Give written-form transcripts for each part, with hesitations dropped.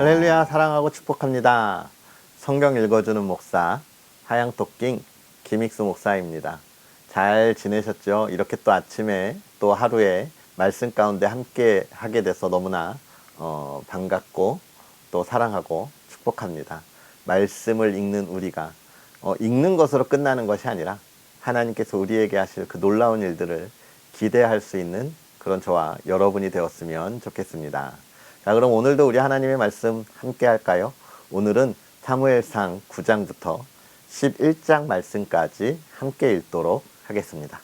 할렐루야, 사랑하고 축복합니다. 성경 읽어주는 목사 하양토킹 김익수 목사입니다. 잘 지내셨죠? 이렇게 또 아침에 또 하루에 말씀 가운데 함께 하게 돼서 너무나 반갑고 또 사랑하고 축복합니다. 말씀을 읽는 우리가 읽는 것으로 끝나는 것이 아니라 하나님께서 우리에게 하실 그 놀라운 일들을 기대할 수 있는 그런 저와 여러분이 되었으면 좋겠습니다. 자, 그럼 오늘도 우리 하나님의 말씀 함께 할까요? 오늘은 사무엘상 9장부터 11장 말씀까지 함께 읽도록 하겠습니다.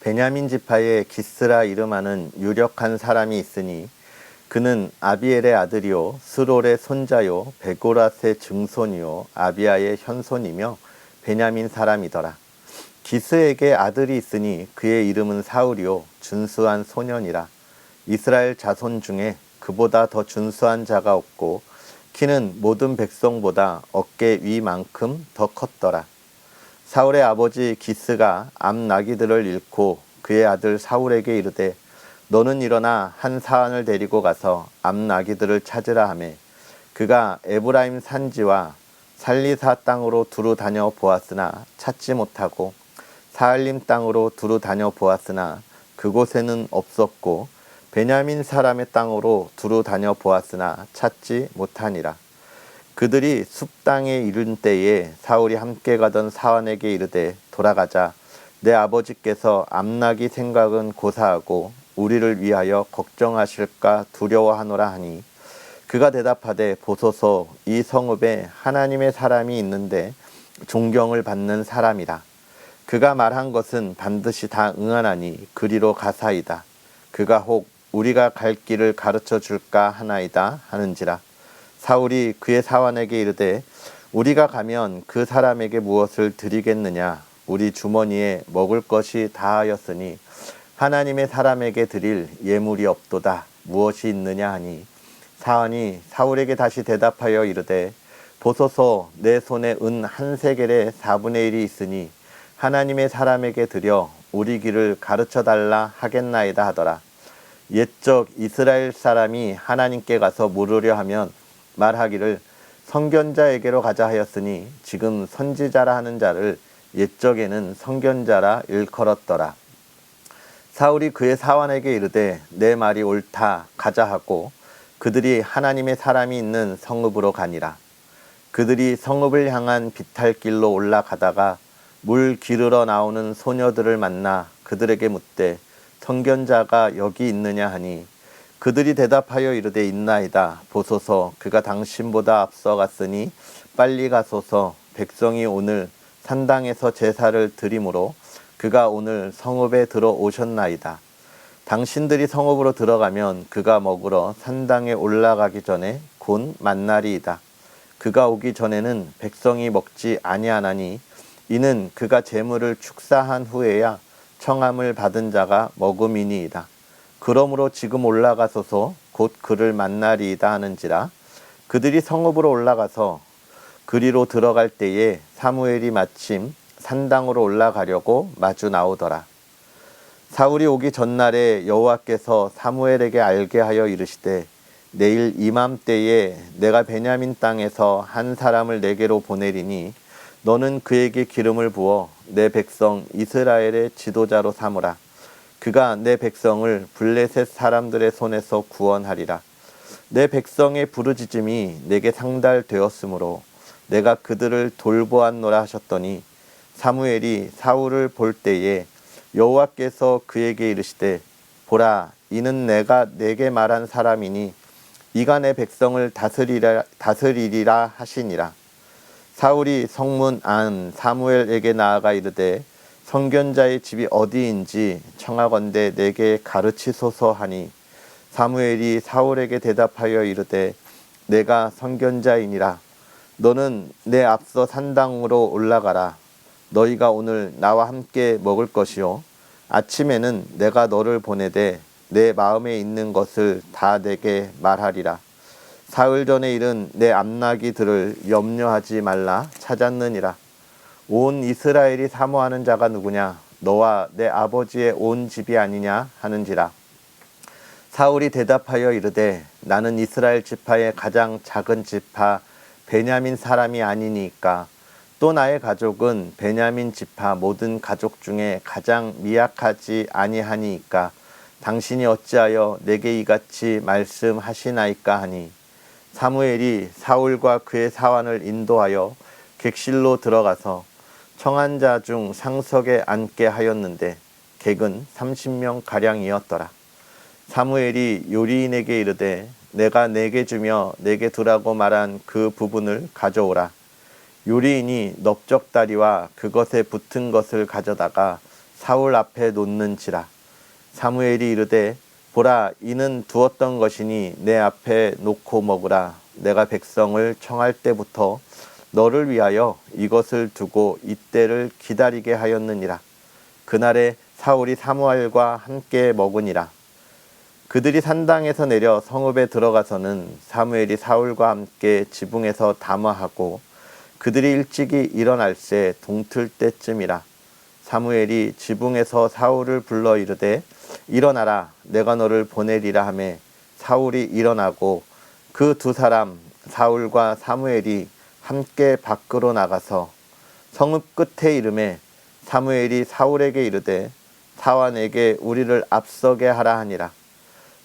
베냐민 지파의 기스라 이름하는 유력한 사람이 있으니 그는 아비엘의 아들이요 스롤의 손자요 베고랏의 증손이요 아비아의 현손이며 베냐민 사람이더라. 기스에게 아들이 있으니 그의 이름은 사울이요 준수한 소년이라. 이스라엘 자손 중에 그보다 더 준수한 자가 없고 키는 모든 백성보다 어깨 위만큼 더 컸더라. 사울의 아버지 기스가 암 나귀들을 잃고 그의 아들 사울에게 이르되 너는 일어나 한 사환을 데리고 가서 암 나귀들을 찾으라 하매 그가 에브라임 산지와 살리사 땅으로 두루 다녀 보았으나 찾지 못하고 사알림 땅으로 두루 다녀 보았으나 그곳에는 없었고 베냐민 사람의 땅으로 두루 다녀 보았으나 찾지 못하니라. 그들이 숲 땅에 이른 때에 사울이 함께 가던 사환에게 이르되 돌아가자. 내 아버지께서 암나기 생각은 고사하고 우리를 위하여 걱정하실까 두려워하노라 하니 그가 대답하되 보소서 이 성읍에 하나님의 사람이 있는데 존경을 받는 사람이라. 그가 말한 것은 반드시 다 응하나니 그리로 가사이다. 그가 혹 우리가 갈 길을 가르쳐 줄까 하나이다 하는지라. 사울이 그의 사환에게 이르되 우리가 가면 그 사람에게 무엇을 드리겠느냐. 우리 주머니에 먹을 것이 다하였으니 하나님의 사람에게 드릴 예물이 없도다. 무엇이 있느냐 하니 사환이 사울에게 다시 대답하여 이르되 보소서 내 손에 은 한 세겔의 4분의 1이 있으니 하나님의 사람에게 드려 우리 길을 가르쳐 달라 하겠나이다 하더라. 옛적 이스라엘 사람이 하나님께 가서 물으려 하면 말하기를 선견자에게로 가자 하였으니 지금 선지자라 하는 자를 옛적에는 선견자라 일컬었더라. 사울이 그의 사환에게 이르되 내 말이 옳다 가자 하고 그들이 하나님의 사람이 있는 성읍으로 가니라. 그들이 성읍을 향한 비탈길로 올라가다가 물 기르러 나오는 소녀들을 만나 그들에게 묻되 선견자가 여기 있느냐 하니 그들이 대답하여 이르되 있나이다. 보소서 그가 당신보다 앞서 갔으니 빨리 가소서. 백성이 오늘 산당에서 제사를 드리므로 그가 오늘 성읍에 들어오셨나이다. 당신들이 성읍으로 들어가면 그가 먹으러 산당에 올라가기 전에 곧 만날이이다. 그가 오기 전에는 백성이 먹지 아니하나니 이는 그가 제물을 축사한 후에야 청함을 받은 자가 먹음이니이다. 그러므로 지금 올라가소서 곧 그를 만나리이다 하는지라. 그들이 성읍으로 올라가서 그리로 들어갈 때에 사무엘이 마침 산당으로 올라가려고 마주 나오더라. 사울이 오기 전날에 여호와께서 사무엘에게 알게 하여 이르시되 내일 이맘때에 내가 베냐민 땅에서 한 사람을 내게로 보내리니 너는 그에게 기름을 부어 내 백성 이스라엘의 지도자로 삼으라. 그가 내 백성을 블레셋 사람들의 손에서 구원하리라. 내 백성의 부르짖음이 내게 상달되었으므로 내가 그들을 돌보았노라 하셨더니 사무엘이 사울을 볼 때에 여호와께서 그에게 이르시되 보라 이는 내가 내게 말한 사람이니 이가 내 백성을 다스리리라 하시니라. 사울이 성문 안 사무엘에게 나아가 이르되 선견자의 집이 어디인지 청하건대 내게 가르치소서 하니 사무엘이 사울에게 대답하여 이르되 내가 선견자이니라. 너는 내 앞서 산당으로 올라가라. 너희가 오늘 나와 함께 먹을 것이요 아침에는 내가 너를 보내되 내 마음에 있는 것을 다 내게 말하리라. 사흘 전에 일은 내 암나귀들을 염려하지 말라 찾았느니라. 온 이스라엘이 사모하는 자가 누구냐? 너와 내 아버지의 온 집이 아니냐 하는지라. 사울이 대답하여 이르되 나는 이스라엘 지파의 가장 작은 지파 베냐민 사람이 아니니까 또 나의 가족은 베냐민 지파 모든 가족 중에 가장 미약하지 아니하니까 당신이 어찌하여 내게 이같이 말씀하시나이까 하니 사무엘이 사울과 그의 사환을 인도하여 객실로 들어가서 청한 자 중 상석에 앉게 하였는데 객은 30명 가량이었더라. 사무엘이 요리인에게 이르되 내가 내게 주며 내게 두라고 말한 그 부분을 가져오라. 요리인이 넓적다리와 그것에 붙은 것을 가져다가 사울 앞에 놓는지라. 사무엘이 이르되 보라 이는 두었던 것이니 내 앞에 놓고 먹으라. 내가 백성을 청할 때부터 너를 위하여 이것을 두고 이때를 기다리게 하였느니라. 그날에 사울이 사무엘과 함께 먹으니라. 그들이 산당에서 내려 성읍에 들어가서는 사무엘이 사울과 함께 지붕에서 담화하고 그들이 일찍이 일어날새 동틀 때쯤이라. 사무엘이 지붕에서 사울을 불러 이르되 일어나라 내가 너를 보내리라 하매 사울이 일어나고 그 두 사람 사울과 사무엘이 함께 밖으로 나가서 성읍 끝에 이르매 사무엘이 사울에게 이르되 사환에게 우리를 앞서게 하라 하니라.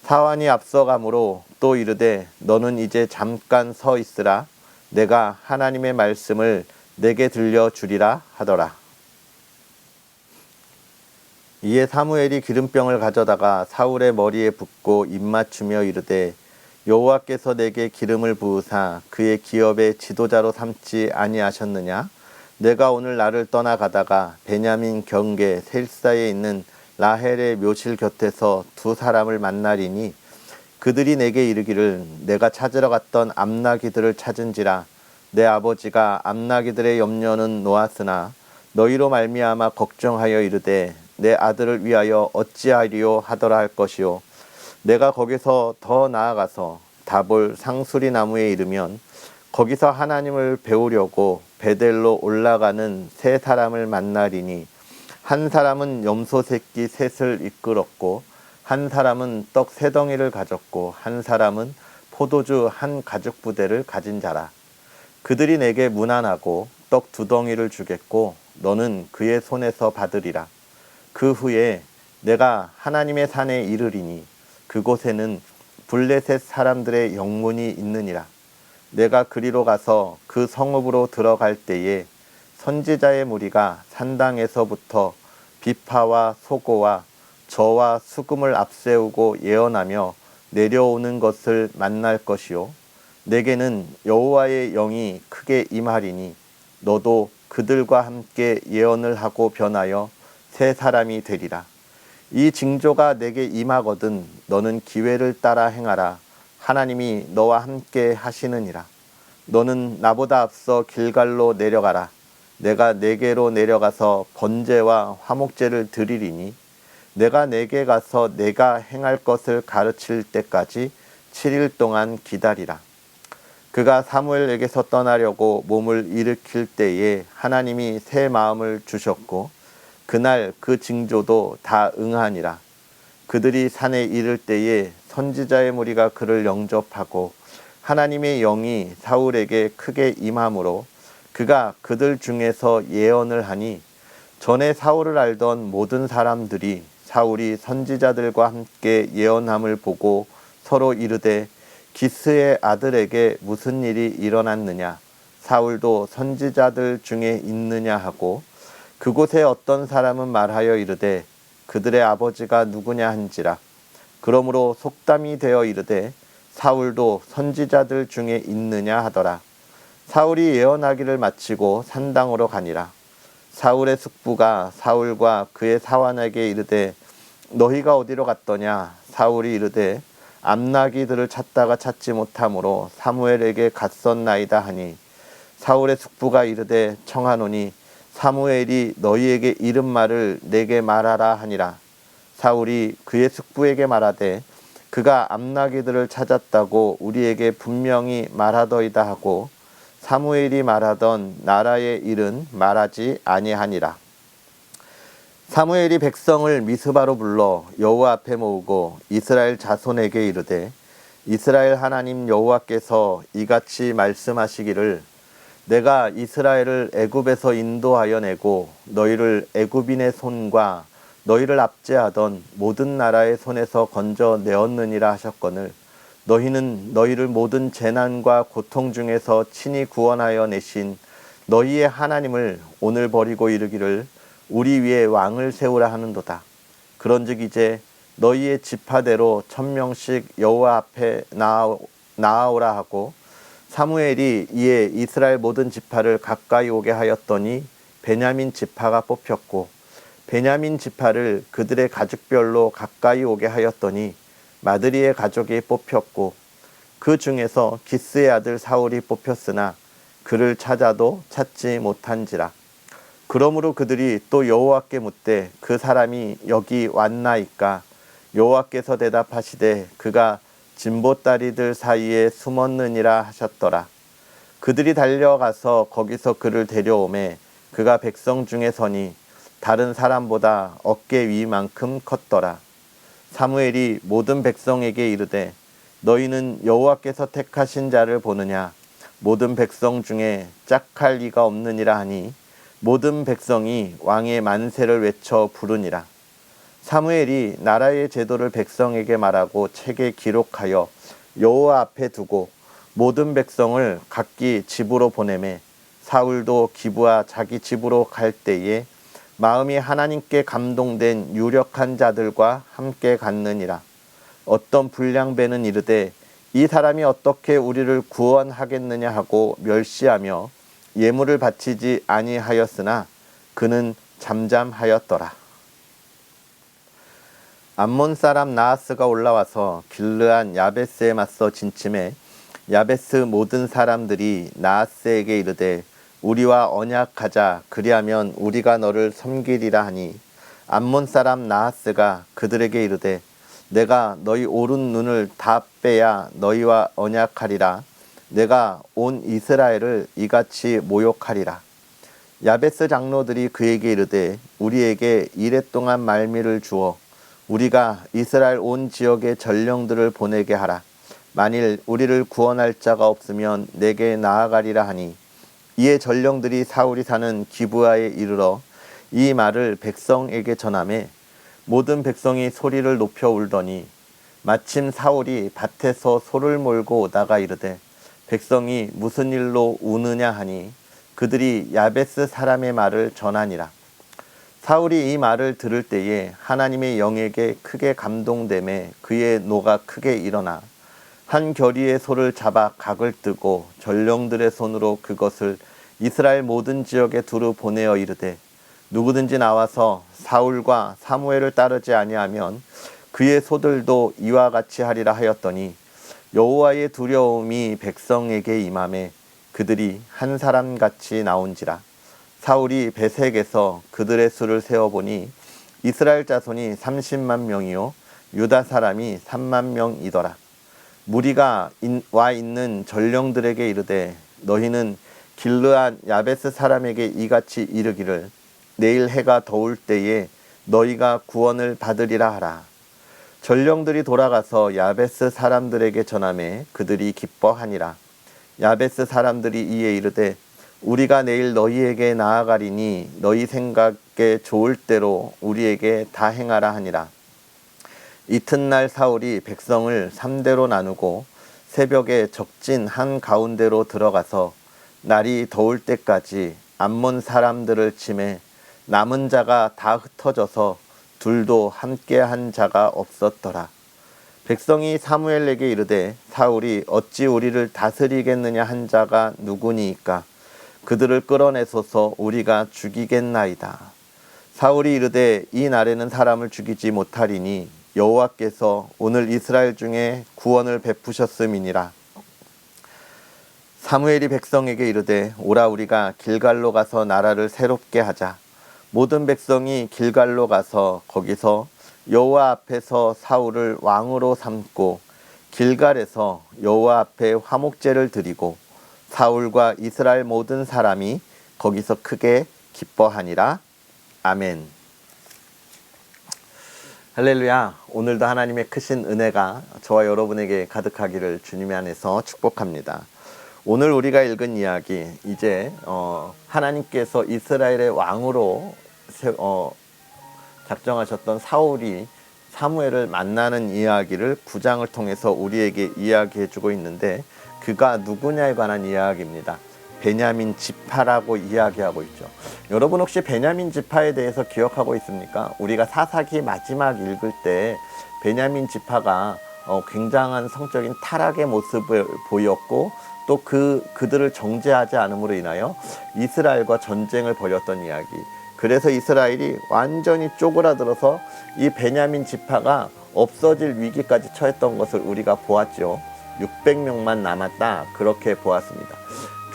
사환이 앞서가므로 또 이르되 너는 이제 잠깐 서 있으라. 내가 하나님의 말씀을 내게 들려주리라 하더라. 이에 사무엘이 기름병을 가져다가 사울의 머리에 붓고 입맞추며 이르되 여호와께서 내게 기름을 부으사 그의 기업의 지도자로 삼지 아니하셨느냐? 내가 오늘 나를 떠나가다가 베냐민 경계 셀사에 있는 라헬의 묘실 곁에서 두 사람을 만나리니 그들이 내게 이르기를 내가 찾으러 갔던 암나기들을 찾은지라. 내 아버지가 암나기들의 염려는 놓았으나 너희로 말미암아 걱정하여 이르되 내 아들을 위하여 어찌하리요 하더라 할 것이요. 내가 거기서 더 나아가서 다볼 상수리 나무에 이르면 거기서 하나님을 배우려고 베델로 올라가는 세 사람을 만나리니 한 사람은 염소 새끼 셋을 이끌었고 한 사람은 떡 세 덩이를 가졌고 한 사람은 포도주 한 가죽 부대를 가진 자라. 그들이 내게 문안하고 떡 두 덩이를 주겠고 너는 그의 손에서 받으리라. 그 후에 내가 하나님의 산에 이르리니 그곳에는 블레셋 사람들의 영문이 있느니라. 내가 그리로 가서 그 성읍으로 들어갈 때에 선지자의 무리가 산당에서부터 비파와 소고와 저와 수금을 앞세우고 예언하며 내려오는 것을 만날 것이요. 내게는 여호와의 영이 크게 임하리니 너도 그들과 함께 예언을 하고 변하여 새 사람이 되리라. 이 징조가 내게 임하거든 너는 기회를 따라 행하라. 하나님이 너와 함께 하시느니라. 너는 나보다 앞서 길갈로 내려가라. 내가 내게로 내려가서 번제와 화목제를 드리리니 내가 내게 가서 내가 행할 것을 가르칠 때까지 7일 동안 기다리라. 그가 사무엘에게서 떠나려고 몸을 일으킬 때에 하나님이 새 마음을 주셨고 그날 그 징조도 다 응하니라. 그들이 산에 이를 때에 선지자의 무리가 그를 영접하고 하나님의 영이 사울에게 크게 임함으로 그가 그들 중에서 예언을 하니 전에 사울을 알던 모든 사람들이 사울이 선지자들과 함께 예언함을 보고 서로 이르되 기스의 아들에게 무슨 일이 일어났느냐? 사울도 선지자들 중에 있느냐 하고 그곳에 어떤 사람은 말하여 이르되 그들의 아버지가 누구냐 한지라. 그러므로 속담이 되어 이르되 사울도 선지자들 중에 있느냐 하더라. 사울이 예언하기를 마치고 산당으로 가니라. 사울의 숙부가 사울과 그의 사환에게 이르되 너희가 어디로 갔더냐? 사울이 이르되 암나기들을 찾다가 찾지 못하므로 사무엘에게 갔었나이다 하니 사울의 숙부가 이르되 청하노니 사무엘이 너희에게 이른 말을 내게 말하라 하니라. 사울이 그의 숙부에게 말하되 그가 암나기들을 찾았다고 우리에게 분명히 말하더이다 하고 사무엘이 말하던 나라의 일은 말하지 아니하니라. 사무엘이 백성을 미스바로 불러 여호와 앞에 모으고 이스라엘 자손에게 이르되 이스라엘 하나님 여호와께서 이같이 말씀하시기를 내가 이스라엘을 애굽에서 인도하여 내고 너희를 애굽인의 손과 너희를 압제하던 모든 나라의 손에서 건져 내었느니라 하셨거늘 너희는 너희를 모든 재난과 고통 중에서 친히 구원하여 내신 너희의 하나님을 오늘 버리고 이르기를 우리 위에 왕을 세우라 하는도다. 그런즉 이제 너희의 지파대로 1000명씩 여호와 앞에 나아오라 하고 사무엘이 이에 이스라엘 모든 지파를 가까이 오게 하였더니 베냐민 지파가 뽑혔고 베냐민 지파를 그들의 가족별로 가까이 오게 하였더니 마드리의 가족이 뽑혔고 그 중에서 기스의 아들 사울이 뽑혔으나 그를 찾아도 찾지 못한지라. 그러므로 그들이 또 여호와께 묻되 그 사람이 여기 왔나이까? 여호와께서 대답하시되 그가 진보다리들 사이에 숨었느니라 하셨더라. 그들이 달려가서 거기서 그를 데려오매 그가 백성 중에 서니 다른 사람보다 어깨 위만큼 컸더라. 사무엘이 모든 백성에게 이르되 너희는 여호와께서 택하신 자를 보느냐? 모든 백성 중에 짝할 리가 없느니라 하니 모든 백성이 왕의 만세를 외쳐 부르니라. 사무엘이 나라의 제도를 백성에게 말하고 책에 기록하여 여호와 앞에 두고 모든 백성을 각기 집으로 보내매 사울도 기브아 자기 집으로 갈 때에 마음이 하나님께 감동된 유력한 자들과 함께 갔느니라. 어떤 불량배는 이르되 이 사람이 어떻게 우리를 구원하겠느냐 하고 멸시하며 예물을 바치지 아니하였으나 그는 잠잠하였더라. 암몬 사람 나하스가 올라와서 길르한 야베스에 맞서 진침해 야베스 모든 사람들이 나하스에게 이르되 우리와 언약하자 그리하면 우리가 너를 섬기리라 하니 암몬 사람 나하스가 그들에게 이르되 내가 너희 오른 눈을 다 빼야 너희와 언약하리라. 내가 온 이스라엘을 이같이 모욕하리라. 야베스 장로들이 그에게 이르되 우리에게 이랫동안 말미를 주어 우리가 이스라엘 온 지역의 전령들을 보내게 하라. 만일 우리를 구원할 자가 없으면 내게 나아가리라 하니 이에 전령들이 사울이 사는 기브아에 이르러 이 말을 백성에게 전하매 모든 백성이 소리를 높여 울더니 마침 사울이 밭에서 소를 몰고 오다가 이르되 백성이 무슨 일로 우느냐 하니 그들이 야베스 사람의 말을 전하니라. 사울이 이 말을 들을 때에 하나님의 영에게 크게 감동되매 그의 노가 크게 일어나 한 겨리의 소를 잡아 각을 뜨고 전령들의 손으로 그것을 이스라엘 모든 지역에 두루 보내어 이르되 누구든지 나와서 사울과 사무엘을 따르지 아니하면 그의 소들도 이와 같이 하리라 하였더니 여호와의 두려움이 백성에게 임하매 그들이 한 사람같이 나온지라. 사울이 베색에서 그들의 수를 세어보니 이스라엘 자손이 30만 명이요 유다 사람이 3만 명이더라. 무리가 와 있는 전령들에게 이르되 너희는 길르한 야베스 사람에게 이같이 이르기를 내일 해가 더울 때에 너희가 구원을 받으리라 하라. 전령들이 돌아가서 야베스 사람들에게 전하매 그들이 기뻐하니라. 야베스 사람들이 이에 이르되 우리가 내일 너희에게 나아가리니 너희 생각에 좋을 대로 우리에게 다 행하라 하니라. 이튿날 사울이 백성을 3대로 나누고 새벽에 적진 한 가운데로 들어가서 날이 더울 때까지 암몬 사람들을 치매 남은 자가 다 흩어져서 둘도 함께 한 자가 없었더라. 백성이 사무엘에게 이르되 사울이 어찌 우리를 다스리겠느냐 한 자가 누구니이까 그들을 끌어내소서 우리가 죽이겠나이다. 사울이 이르되 이 날에는 사람을 죽이지 못하리니 여호와께서 오늘 이스라엘 중에 구원을 베푸셨음이니라. 사무엘이 백성에게 이르되 오라 우리가 길갈로 가서 나라를 새롭게 하자. 모든 백성이 길갈로 가서 거기서 여호와 앞에서 사울을 왕으로 삼고 길갈에서 여호와 앞에 화목제를 드리고 사울과 이스라엘 모든 사람이 거기서 크게 기뻐하니라. 아멘. 할렐루야. 오늘도 하나님의 크신 은혜가 저와 여러분에게 가득하기를 주님의 안에서 축복합니다. 오늘 우리가 읽은 이야기, 이제 하나님께서 이스라엘의 왕으로 작정하셨던 사울이 사무엘을 만나는 이야기를 9장을 통해서 우리에게 이야기해 주고 있는데, 그가 누구냐에 관한 이야기입니다. 베냐민 지파라고 이야기하고 있죠. 여러분 혹시 베냐민 지파에 대해서 기억하고 있습니까? 우리가 사사기 마지막 읽을 때 베냐민 지파가 굉장한 성적인 타락의 모습을 보였고, 또 그들을 정죄하지 않음으로 인하여 이스라엘과 전쟁을 벌였던 이야기. 그래서 이스라엘이 완전히 쪼그라들어서 이 베냐민 지파가 없어질 위기까지 처했던 것을 우리가 보았죠. 600명만 남았다, 그렇게 보았습니다.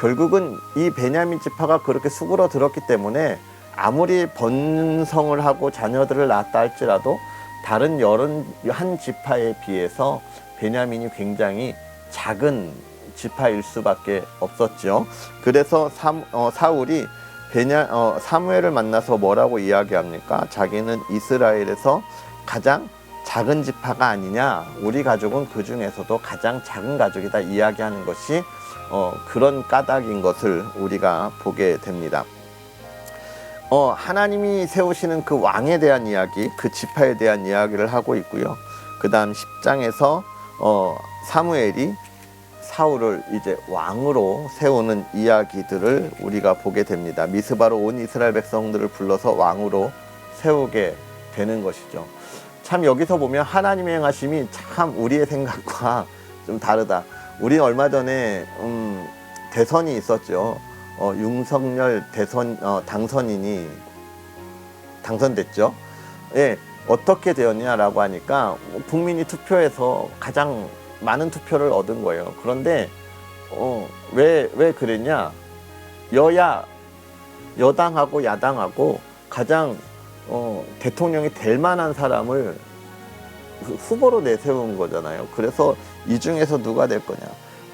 결국은 이 베냐민 지파가 그렇게 수그러들었기 때문에 아무리 번성을 하고 자녀들을 낳았다 할지라도 다른 한 지파에 비해서 베냐민이 굉장히 작은 지파일 수밖에 없었죠. 그래서 사울이 사무엘을 만나서 뭐라고 이야기합니까? 자기는 이스라엘에서 가장 작은 지파가 아니냐, 우리 가족은 그 중에서도 가장 작은 가족이다 이야기하는 것이 그런 까닭인 것을 우리가 보게 됩니다. 하나님이 세우시는 그 왕에 대한 이야기, 그 지파에 대한 이야기를 하고 있고요. 그 다음 10장에서 사무엘이 사울을 이제 왕으로 세우는 이야기들을 우리가 보게 됩니다. 미스바로 온 이스라엘 백성들을 불러서 왕으로 세우게 되는 것이죠. 참 여기서 보면 하나님의 행하심이 참 우리의 생각과 좀 다르다. 우리 얼마 전에 대선이 있었죠. 윤석열 당선인이 당선됐죠. 예, 어떻게 되었냐라고 하니까 국민이 투표해서 가장 많은 투표를 얻은 거예요. 그런데 왜 그랬냐? 여당하고 야당하고 가장 대통령이 될 만한 사람을 후보로 내세운 거잖아요. 그래서 이 중에서 누가 될 거냐.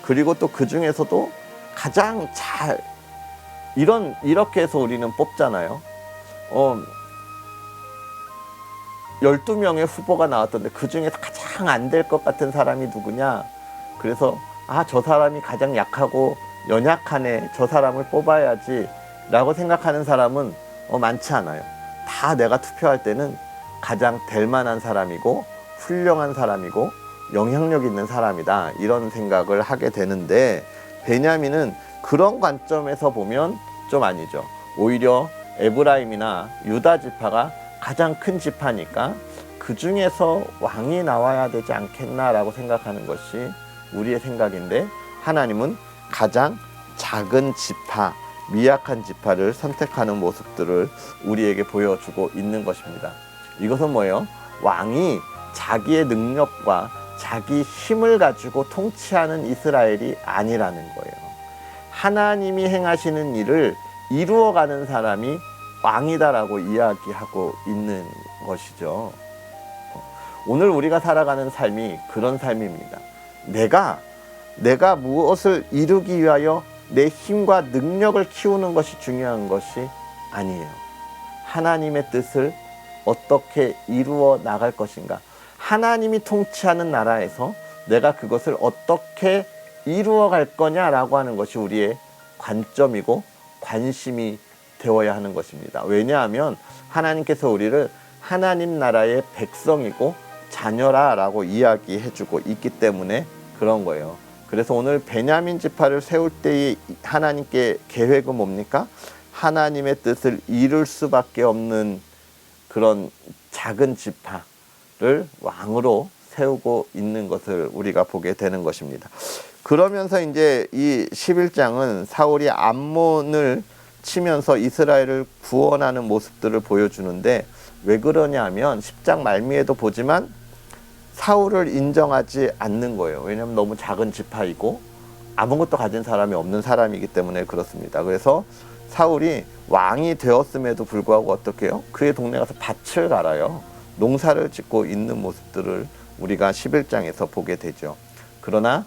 그리고 또 그 중에서도 가장 이렇게 해서 우리는 뽑잖아요. 12명의 후보가 나왔던데 그 중에서 가장 안 될 것 같은 사람이 누구냐. 그래서 저 사람이 가장 약하고 연약하네, 저 사람을 뽑아야지 라고 생각하는 사람은 많지 않아요. 다 내가 투표할 때는 가장 될 만한 사람이고 훌륭한 사람이고 영향력 있는 사람이다, 이런 생각을 하게 되는데, 베냐민은 그런 관점에서 보면 좀 아니죠. 오히려 에브라임이나 유다 지파가 가장 큰 지파니까 그 중에서 왕이 나와야 되지 않겠나라고 생각하는 것이 우리의 생각인데, 하나님은 가장 작은 지파, 미약한 지파를 선택하는 모습들을 우리에게 보여주고 있는 것입니다. 이것은 뭐예요? 왕이 자기의 능력과 자기 힘을 가지고 통치하는 이스라엘이 아니라는 거예요. 하나님이 행하시는 일을 이루어가는 사람이 왕이다라고 이야기하고 있는 것이죠. 오늘 우리가 살아가는 삶이 그런 삶입니다. 내가 무엇을 이루기 위하여 내 힘과 능력을 키우는 것이 중요한 것이 아니에요. 하나님의 뜻을 어떻게 이루어 나갈 것인가. 하나님이 통치하는 나라에서 내가 그것을 어떻게 이루어 갈 거냐라고 하는 것이 우리의 관점이고 관심이 되어야 하는 것입니다. 왜냐하면 하나님께서 우리를 하나님 나라의 백성이고 자녀라라고 이야기해주고 있기 때문에 그런 거예요. 그래서 오늘 베냐민 지파를 세울 때의 하나님께 계획은 뭡니까? 하나님의 뜻을 이룰 수밖에 없는 그런 작은 지파를 왕으로 세우고 있는 것을 우리가 보게 되는 것입니다. 그러면서 이제 이 11장은 사울이 암몬을 치면서 이스라엘을 구원하는 모습들을 보여주는데, 왜 그러냐 하면 10장 말미에도 보지만 사울을 인정하지 않는 거예요. 왜냐하면 너무 작은 지파이고 아무것도 가진 사람이 없는 사람이기 때문에 그렇습니다. 그래서 사울이 왕이 되었음에도 불구하고 어떻게 해요? 그의 동네 가서 밭을 갈아요. 농사를 짓고 있는 모습들을 우리가 11장에서 보게 되죠. 그러나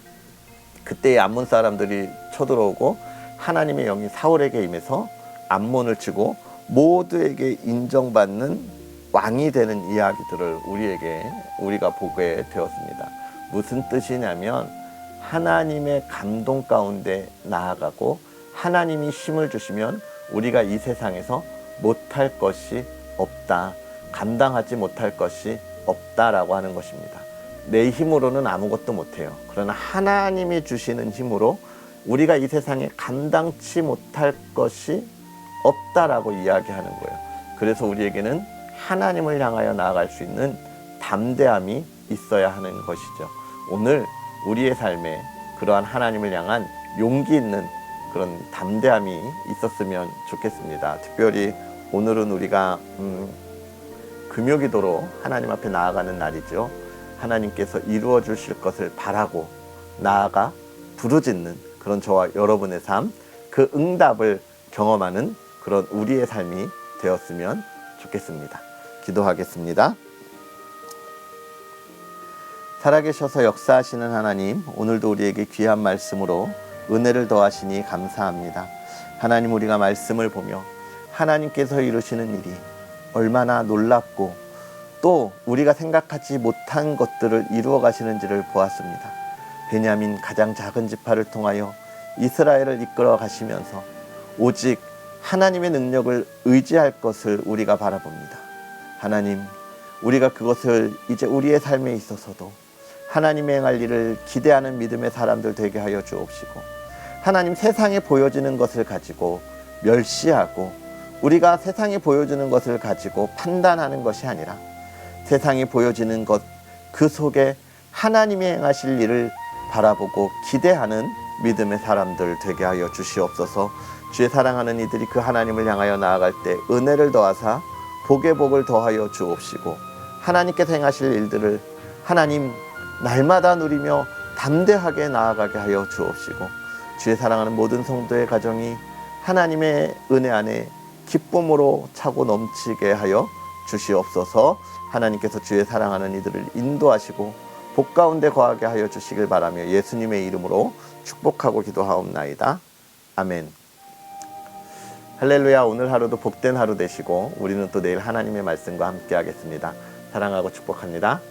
그때의 암몬 사람들이 쳐들어오고 하나님의 영이 사울에게 임해서 암몬을 치고 모두에게 인정받는 왕이 되는 이야기들을 우리가 보게 되었습니다. 무슨 뜻이냐면 하나님의 감동 가운데 나아가고 하나님이 힘을 주시면 우리가 이 세상에서 못할 것이 없다, 감당하지 못할 것이 없다라고 하는 것입니다. 내 힘으로는 아무것도 못해요. 그러나 하나님이 주시는 힘으로 우리가 이 세상에 감당치 못할 것이 없다라고 이야기하는 거예요. 그래서 우리에게는 하나님을 향하여 나아갈 수 있는 담대함이 있어야 하는 것이죠. 오늘 우리의 삶에 그러한 하나님을 향한 용기 있는 그런 담대함이 있었으면 좋겠습니다. 특별히 오늘은 우리가 금요기도로 하나님 앞에 나아가는 날이죠. 하나님께서 이루어 주실 것을 바라고 나아가 부르짖는 그런 저와 여러분의 삶, 그 응답을 경험하는 그런 우리의 삶이 되었으면 좋겠습니다. 기도하겠습니다. 살아계셔서 역사하시는 하나님, 오늘도 우리에게 귀한 말씀으로 은혜를 더하시니 감사합니다. 하나님, 우리가 말씀을 보며 하나님께서 이루시는 일이 얼마나 놀랍고 또 우리가 생각하지 못한 것들을 이루어 가시는지를 보았습니다. 베냐민 가장 작은 지파를 통하여 이스라엘을 이끌어 가시면서 오직 하나님의 능력을 의지할 것을 우리가 바라봅니다. 하나님, 우리가 그것을 이제 우리의 삶에 있어서도 하나님의 행할 일을 기대하는 믿음의 사람들 되게 하여 주옵시고, 하나님, 세상에 보여지는 것을 가지고 멸시하고 우리가 세상에 보여주는 것을 가지고 판단하는 것이 아니라 세상에 보여지는 것 그 속에 하나님이 행하실 일을 바라보고 기대하는 믿음의 사람들 되게 하여 주시옵소서. 주의 사랑하는 이들이 그 하나님을 향하여 나아갈 때 은혜를 더하사 복의 복을 더하여 주옵시고, 하나님께서 행하실 일들을 하나님 날마다 누리며 담대하게 나아가게 하여 주옵시고, 주의 사랑하는 모든 성도의 가정이 하나님의 은혜 안에 기쁨으로 차고 넘치게 하여 주시옵소서. 하나님께서 주의 사랑하는 이들을 인도하시고 복 가운데 거하게 하여 주시길 바라며 예수님의 이름으로 축복하고 기도하옵나이다. 아멘. 할렐루야. 오늘 하루도 복된 하루 되시고 우리는 또 내일 하나님의 말씀과 함께 하겠습니다. 사랑하고 축복합니다.